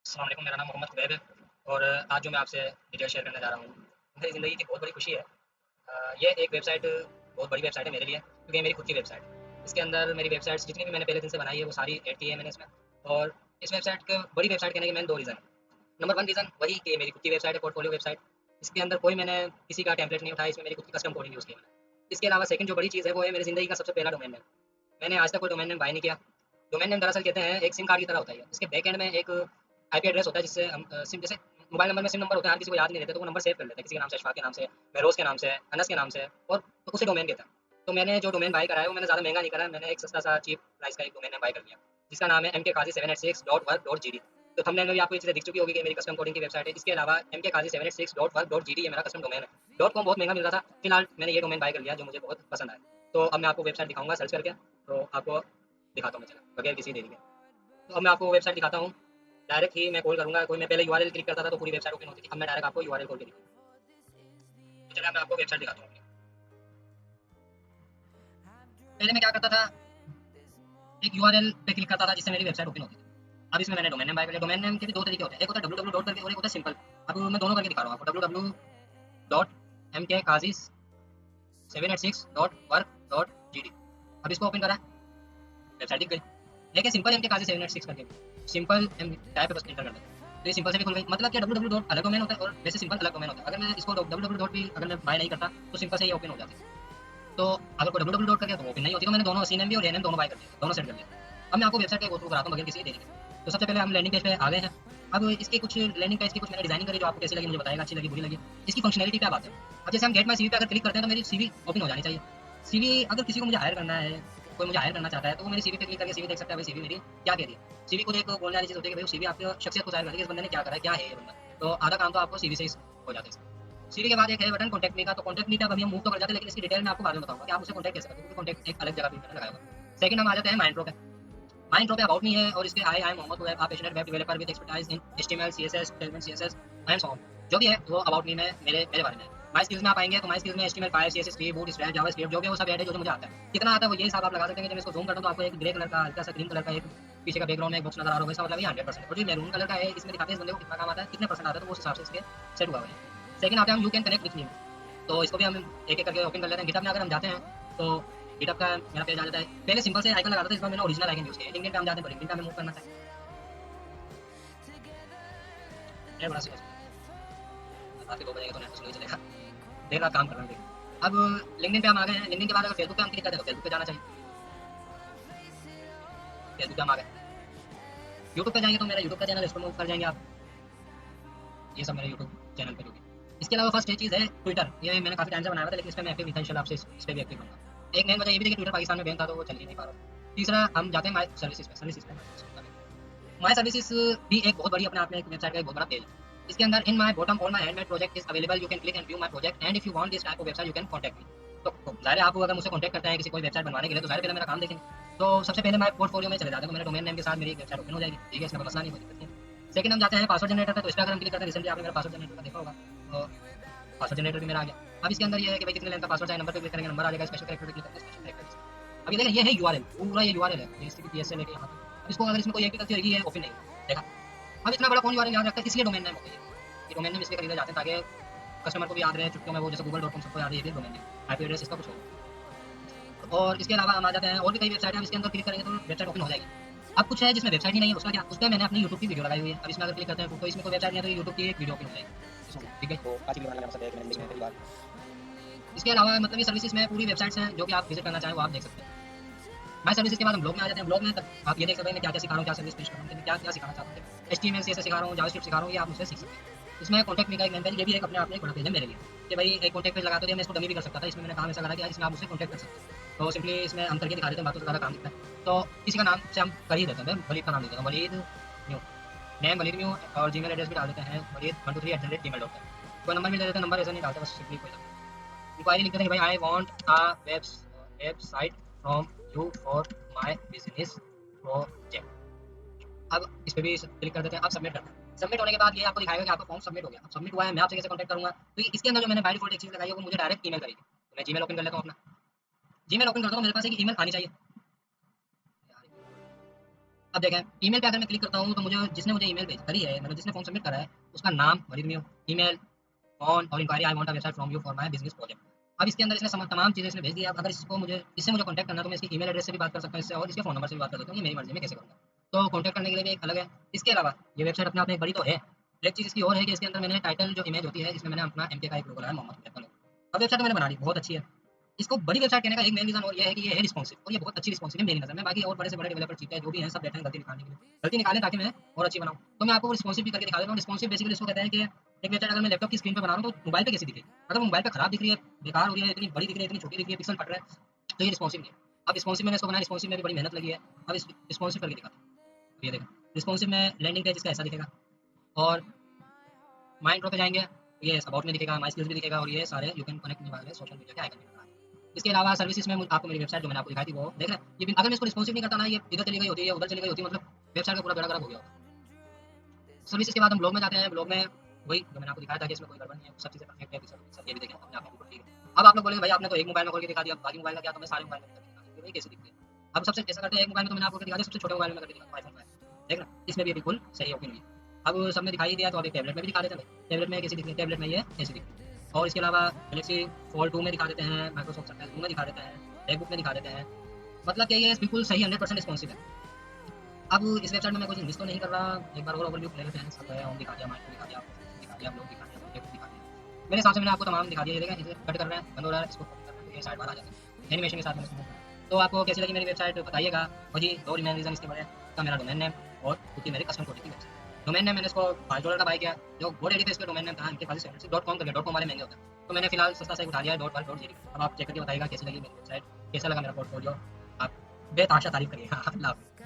अस्सलाम वालेकुम, मेरा नाम मोहम्मद कुबैब है और आज जो मैं आपसे डिटेल शेयर करने जा रहा हूँ, मेरी ज़िंदगी की बहुत बड़ी खुशी है। ये एक वेबसाइट बहुत बड़ी वेबसाइट है मेरे लिए क्योंकि ये मेरी खुद की वेबसाइट है। इसके अंदर मेरी वेबसाइट्स जितनी भी मैंने पहले दिन से बनाई है वो सारी ऐड की है मैंने इसमें। और इस वेबसाइट को बड़ी वेबसाइट कहने के मेन 2 रीज़न हैं। नंबर 1 रीज़न वही कि ये मेरी खुद की वेबसाइट है, पोर्टफोलियो वेबसाइट। इसके अंदर कोई मैंने किसी का टेम्पलेट नहीं उठाया, इसमें मेरी खुद की कस्टम कोडिंग यूज़ की है मैंने। इसके अलावा सेकंड जो बड़ी चीज़ है वो है मेरी ज़िंदगी का सबसे पहला डोमेन नेम। मैंने आज तक कोई डोमेन नेम बाय नहीं किया। डोमेन नेम दरअसल कहते हैं एक सिम कार्ड की तरह होता है ये। इसके बैक एंड में एक आईपी एड्रेस होता है जिससे हम सिम जैसे मोबाइल नंबर में सिम नंबर होता है, हर किसी को याद नहीं रहता तो वो नंबर सेव कर लेते हैं किसी के नाम से, अशफाक के नाम से, महरोज के नाम से, अनस के नाम से और उसे डोमेन कहते हैं। तो मैंने जो डोमेन बाय करा है वो मैंने ज़्यादा महंगा नहीं करा, मैंने एक सस्ता सा चीप प्राइस का एक डोमेन नेम बाय कर लिया जिसका नाम है mkkazi786.work.gd। तो थंबनेल में भी आपको ये चीज़ें दिख चुकी होगी कि मेरी कस्टम कोडिंग की वेबसाइट है। इसके अलावा mkkazi786.work.gd ये मेरा कस्टम डोमेन है। डॉट कॉम बहुत महंगा मिल रहा था, फिलहाल मैंने ये डोमेन बाय कर लिया जो मुझे बहुत पसंद आया। तो अब मैं आपको वेबसाइट दिखाऊंगा सर्च करके, तो आपको दिखाता हूँ मैं, चला बगैर किसी देरी के। तो अब मैं आपको वेबसाइट दिखाता हूँ। डायरेक्ट ही मैं कॉल करूँगा, कोई मैं पहले यूआरएल क्लिक करता था तो पूरी वेबसाइट ओपन होती थी, अब मैं डायरेक्ट आपको यूआरएल खोल के दिखाऊँगा। तो चलिए मैं आपको वेबसाइट दिखाता हूँ। पहले मैं क्या करता था, एक यूआरएल पे क्लिक करता था जिससे मेरी वेबसाइट ओपन होती थी। अब इसमें मैंने डोमेन नेम बाय कर लिया। डोमेन नेम के भी 2 तरीके होते हैं, एक होता है www डॉट करके और एक होता है सिंपल। अब मैं दोनों करके दिखा रहा हूँ आपको। www.mkkazi786.work.gd। अब इसको ओपन करा, वेबसाइट दिख गई। देखिए सिंपल एम के काजी 786 करके, सिंपल एम टाइप पे बस एंटर कर देते हैं तो ये सिंपल से भी खुल गई। मतलब कि डब्ल्यू डब्ल्यू डॉट अलग डोमेन होता है और वैसे सिंपल अलग डोमेन होता है। अगर मैं इसको डब्ल्यू डब्ल्यू डॉट भी अगर मैं बाय नहीं करता तो सिंपल से ये ओपन हो जाती। तो अगर कोई डब्ल्यू डब्ल्यू डॉट करके तो ओपन नहीं होती। तो मैंने दोनों सी नेम भी और ए नेम दोनों बाय कर लिया, दोनों सेट कर लिया। अब मैं आपको वेबसाइट का गो थ्रू कराता हूँ बगैर किसी देरी के। तो सबसे पहले हम लैंडिंग पेज पे आ गए हैं। अब इसकी कुछ लैंडिंग पेज की कुछ मैंने डिजाइनिंग करी जो आपको कैसी लगी मुझे बताएगा, अच्छी लगी बुरी लगी। इसकी फंक्शनैलिटी पे आप आते हैं। अब जैसे हम गेट माय सीवी पे अगर क्लिक करते हैं तो मेरी सीवी ओपन हो जानी चाहिए। सीवी अगर किसी को मुझे हायर करना है, कोई मुझे हायर करना चाहता है तो वो मेरी सीवी पे क्लिक करके सीवी देख सकता है भाई सीवी मेरी क्या कह रही है। सीवी को एक बोलने वाली चीज होती है कि भाई सीवी आपकी शख्सियत को जाहिर करती है कि इस बंदे ने क्या करा है, क्या है ये बंदा। तो आधा काम तो आपको सीवी से ही हो जाता है। सीवी के बाद एक है बटन कॉन्टैक्ट मी का। तो कॉन्टैक्ट मी पे अब अभी हम मूव तो कर जाते हैं लेकिन इसकी डिटेल मैं आपको बाद में बताऊंगा कि आप उसे कॉन्टैक्ट कैसे करते हैं, क्योंकि कॉन्टैक्ट एक अलग जगह पे मैंने लगाया होगा। सेकंड हम आ जाते हैं माइंट्रो पे। माइंट्रो पे अबाउट मी है और इसके आई एम मोहम्मद वेब, आप passionate web developer with expertise in HTML CSS टेलमेंट सीएसएस एंड सो ऑन। जो भी है वो अबाउट मी में मेरे मेरे बारे में है। माई स्किल्स में आप आएंगे तो माई स्किल्स में एचटीएमएल5 सीएसएस3 बूट स्ट्रैप जावास्क्रिप्ट जो भी है वो सब ऐड है जो मुझे आता है। कितना आता है वो ये हिसाब आप लगा सकते हैं कि जब मैं इसको जूम करता हूं तो आपको एक ग्रे कलर का हल्का सा क्रीम कलर का एक पीछे का बैकग्राउंड में एक बॉक्स नजर आ रहा होगा, इसका मतलब ये 100% और जो मैरून कलर का है इसमें दिखाते हैं इस बंदे को कितना काम आता है, कितने परसेंट आता है, तो उस हिसाब से इसके सेट हुआ हुआ है। सेकंड आता है हम you can connect with me. तो इसको भी हम एक एक करके ओपन कर लेते हैं। गिटहब में अगर हम जाते हैं तो गिटहब का मेरा पेज आ जाता है। पहले सिंपल से आइकन लगाता था, इस बार मैंने ओरिजिनल आइकन यूज किया। लिंक्डइन पे हम जाते हैं तो लिंक्डइन पे हमें मूव करना था। ये बड़ा सीरियस रात के 2 बजेंगे तो नेट तो स्लो ही चलेगा। देर रात काम कर रहा हूँ देखिए। अब लिंक्डइन पे हम आ गए हैं। लिंक्डइन के बाद अगर फेसबुक पे हम क्लिक करते हैं तो फेसबुक पे जाना चाहिए। फेसबुक पे हम आ गए। यूट्यूब पे जाएंगे तो मेरा यूट्यूब का चैनल, इसको मूव कर जाएंगे आप। ये सब मेरे यूट्यूब चैनल पे होगी। इसके अलावा फर्स्ट चीज़ है ट्विटर। ये मैंने काफ़ी टाइम से बनाया हुआ था लेकिन इस पर मैं एक्टिव नहीं था, इंशाल्लाह आपसे इस पर भी एक्टिव बनूंगा। एक मेन वजह ये भी थी कि ट्विटर पाकिस्तान में बैन था तो वो चल ही नहीं पा रहा। तीसरा हम जाते हैं माई सर्विसेज पे। माई सर्विसेज भी एक बहुत बड़ी अपने आप में एक वेबसाइट का एक बहुत बड़ा पेज है। इसके अंदर in my bottom all my handmade project is available, you can click and view my project and if you want this type of website you can contact me. तो ज़ाहिर है आप अगर मुझसे कॉन्टैक्ट करते हैं किसी कोई वेबसाइट बनवाने के लिए तो ज़ाहिर पहले मेरा काम देखेंगे। तो सबसे पहले मैं पोर्टफोलियो में चले जाते हैं तो मेरे डोमेन नेम के साथ मेरी वेबसाइट ओपन हो जाएगी। ठीक है, इसमें कोई मसला नहीं, कोई दिक्कत नहीं। सेकंड हम जाते हैं पासवर्ड जनरेटर पे। तो इस पर अगर हम क्लिक करते हैं, रिसेंटली आपने मेरा पासवर्ड जनरेटर का देखा होगा, तो पासवर्ड जनरेटर भी मेरा आ गया। अब इसके अंदर ये है कि भाई कितने लेंथ का पासवर्ड चाहिए, नंबर पे क्लिक करेंगे नंबर आ जाएगा, स्पेशल कैरेक्टर पे क्लिक करके स्पेशल कैरेक्टर। अब ये देखें ये है यूआरएल, पूरा ये यूआरएल है https से लेके यहाँ तक। अब इसको अगर इसमें कोई एक भी गलती होगी ये ओपन नहीं होगा। देखा। अब इतना बड़ा कौन यूआरएल याद रखता है, इसलिए डोमेन नेम होता है ये डोमेन नेम इसलिए खरीदे जाते हैं ताकि कस्टमर को भी याद रहे चुटकियों में, वो जैसे गूगल डॉट कॉम सबको याद है, ये भी डोमेन नेम आईपी एड्रेस इसका कुछ होगा। और इसके अलावा हम आ जाते हैं और भी कई वेबसाइट है, इसके अंदर क्लिक करेंगे तो वेबसाइट ओपन हो जाएगी। अब कुछ है जिसमें वेबसाइट ही नहीं है, उसका क्या, उस पर मैंने अपनी यूट्यूब की वीडियो लगाई हुई है। अब इसमें अगर क्लिक करते हैं तो इसमें कोई वेबसाइट नहीं है तो यूट्यूब की एक वीडियो ओपन हो जाएगी। ठीक है, तो आज की वीडियो बनाने का मकसद है कि मैंने पहली बार। इसके अलावा मतलब ये सर्विसेज में पूरी वेबसाइट्स हैं जो कि आप विजिट करना चाहें वो आप देख सकते हैं। माई सर्विसेज के बाद हम ब्लॉग में आ जाते हैं। ब्लॉग में आप ये देख सकते हैं मैं क्या क्या सिखा रहा हूँ, क्या सर्विस पेश कर रहा हूँ, मैं क्या क्या सिखाना चाहता हूँ। HTML CSS सिखा रहा हूँ, जावास्क्रिप्ट सिखा रहा हूँ, ये आप मुझसे सीख सकते हैं। इसमें कॉन्टैक्ट मी का एक मेन पेज, ये भी एक अपने आप में एक बड़ा पेज है मेरे लिए कि भाई एक कॉन्टैक्ट पेज लगाते तो मैं इसको डमी भी कर सकता था। इसमें मैंने काम ऐसा करा कि इसमें आप मुझसे कॉन्टैक्ट कर सकते हैं। तो सिंपली इसमें हम करके दिखा देते हैं, बातों से ज़्यादा काम दिखता है। तो किसी का नाम से हम कर ही देते हैं। मैं वलीद का नाम लिख देता हूँ, Waleed new, name Waleed new, और जीमेल एड्रेस भी डाल देते हैं वलीद123@gmail.com। कोई नंबर भी दे देते हैं, नंबर ऐसा नहीं डालते, बस सिंपली कोई इंक्वायरी लिख देते हैं कि भाई आई want a website from you for my business project. अब इस पे भी क्लिक कर देते हैं। अब सबमिट करते हैं। सबमिट होने के बाद ये आपको दिखाएगा कि आपका फॉर्म सबमिट हो गया। अब सबमिट हुआ है, मैं आपसे कैसे कॉन्टैक्ट करूंगा, तो इसके अंदर जो मैंने बाय डिफॉल्ट एक चीज़ लगाई है वो मुझे डायरेक्ट ईमेल करेगी। तो मैं जीमेल ओपन कर लेता हूँ अपना। जीमेल ओपन करता हूँ, मेरे पास एक ईमेल आनी चाहिए। अब देखें ईमेल पे अगर मैं क्लिक करता हूँ तो मुझे जिसने मुझे ईमेल भेज करी है, मतलब जिसने फॉर्म सबमिट करा है, उसका नाम वरीड मी, ईमेल, फोन और inquiry I want a website from you for my business project. अब इसके अंदर इसने तमाम चीज़ें इसने भेज दी। अब अगर इसको मुझे इससे मुझे कॉन्टैक्ट करना है तो मैं इसकी ईमेल एड्रेस से भी बात कर सकता हूँ इससे, और इसके फ़ोन नंबर से भी बात कर सकता हूँ, ये मेरी मर्ज़ी में कैसे करूँगा। तो कॉन्टैक्ट करने के लिए भी एक अलग है। इसके अलावा ये वेबसाइट अपने आप में एक बड़ी तो है, एक चीज़ इसकी और है कि इसके अंदर मैंने टाइटल जो इमेज होती है, इसमें मैंने अपना एमके का एक लोगो लगाया, मोहम्मद मुजफ्फर लोगो। अब वेबसाइट तो मैंने बना ली, बहुत अच्छी है। इसको बड़ी वेबसाइट कहने का एक मेन रीज़न और ये है कि ये है रिस्पॉन्सिव, और ये बहुत अच्छी रिस्पॉन्सिव है मेरी नज़र में। बाकी और बड़े से बड़े डेवलपर ठीक है, जो भी हैं सब बैठे हैं गलती निकालने के लिए। गलती निकालें ताकि मैं और अच्छी बनाऊँ। तो मैं आपको रिस्पॉन्सिव भी करके दिखा देता हूँ। रिस्पॉन्सिव बेसिकली इसको कहते हैं कि एक वेबसाइट अगर मैं लैपटॉप की स्क्रीन पे बना रहा हूँ तो मोबाइल पे कैसी दिखेगी। अगर वो मोबाइल पे खराब दिख रही है, बेकार हो रही है, इतनी बड़ी दिख रही है, इतनी छोटी दिख रही है, पिक्सल फट रहा है, तो ये रिस्पॉन्सिव नहीं है। अब रिस्पॉन्सिव मैंने इसको बनाया, रिस्पॉन्सिव में भी बड़ी मेहनत लगी है। अब इस रिस्पॉन्सिव करके दिखाता हूँ। ये देखो, रिस्पॉन्सिव में लैंडिंग पेज इसका ऐसा दिखेगा, और माय इंट्रो पे जाएँगे, ये अबाउट में दिखेगा, माय स्किल्स भी दिखेगा, और ये सारे यू कैन कनेक्ट मी वाले सोशल मीडिया के आइकन भी दिखा रहा है। इसके अलावा सर्विसेज़ में आपको मेरी वेबसाइट जो मैंने आपको दिखाई थी वो देख रहे हैं, ये भी अगर मैं इसको रिस्पॉन्सिव नहीं करता ना, ये इधर चली गई होती है, उधर चली गई होती है, मतलब वेबसाइट का पूरा बेड़ा गर्क हो गया होता। सर्विसेज़ के बाद हम ब्लॉग में जाते हैं, ब्लॉग में वही जो मैंने आपको दिखाया था कि इसमें कोई गड़बड़ नहीं है, सब चीज़ें परफेक्ट है, सब ये भी देखें अपने आप में बिल्कुल ठीक है। अब आप लोग बोलेंगे भाई आपने तो एक मोबाइल में खोल के दिखा दिया, बाकी मोबाइल का क्या? तो मैं सारे मोबाइल में करके दिखा दिया, भाई कैसे दिखती है? अब सबसे ऐसा करते हैं, एक मोबाइल में तो मैंने आपको दिखा दिया, सबसे छोटे मोबाइल में करके दिखाता हूँ, आईफ़ोन 5, देख ना, इसमें भी बिल्कुल सही होगी नहीं। अब सब में दिखाई दिया तो अभी टैबलेट में भी दिखा देते हैं भाई, टैबलेट में कैसी दिखती है? टैबलेट में ये ऐसी दिखती है। और इसके अलावा गैलेक्सी फोल्ड 2 में दिखा देते हैं, माइक्रोसॉफ्ट सर्फेस 2 में दिखा देते हैं, मैकबुक में दिखा देते हैं, मतलब कि ये बिल्कुल सही 100% रिस्पॉन्सिव है। अब इस वेबसाइट में मैं कुछ मिस तो नहीं कर रहा, एक बार और ओवरव्यू ले लेते हैं। सब है, होम दिखा दिया, माइक्रो दिखा दिया, दिखा दिया, ब्लॉग दिखा दिया, प्रोजेक्ट दिखा दिया। मेरे हिसाब से मैंने आपको तमाम दिखा दिया। ये देखें, इसे कट कर रहे हैं, बंद हो रहा है, इसको कट कर रहे हैं, तो ये साइड बार आ जाता है। एनिमेशन के साथ मैंने इसको बनाया। तो आपको कैसी लगी मेरी वेबसाइट बताइएगा। और जी, 2 मेन रीज़न इसके बड़े हैं, एक मेरा डोमेन नेम और दूसरी मेरी कस्टम कोडिंग की वेबसाइट। डोमेन नेम मैंने इसको $5 का बाय किया, जो GoDaddy पे इसका डोमेन नेम था, इनके पास .com करके, .com वाले महँगे होते हैं। तो मैंने फिलहाल सस्ता सा ही उठा लिया है .val.gd। अब आप चेक करके बताइएगा कैसी लगी मेरी वेबसाइट, कैसा लगा मेरा पोर्टफोलियो। आप बेतहाशा तारीफ़ करिएगा। अल्लाह हाफ़िज़।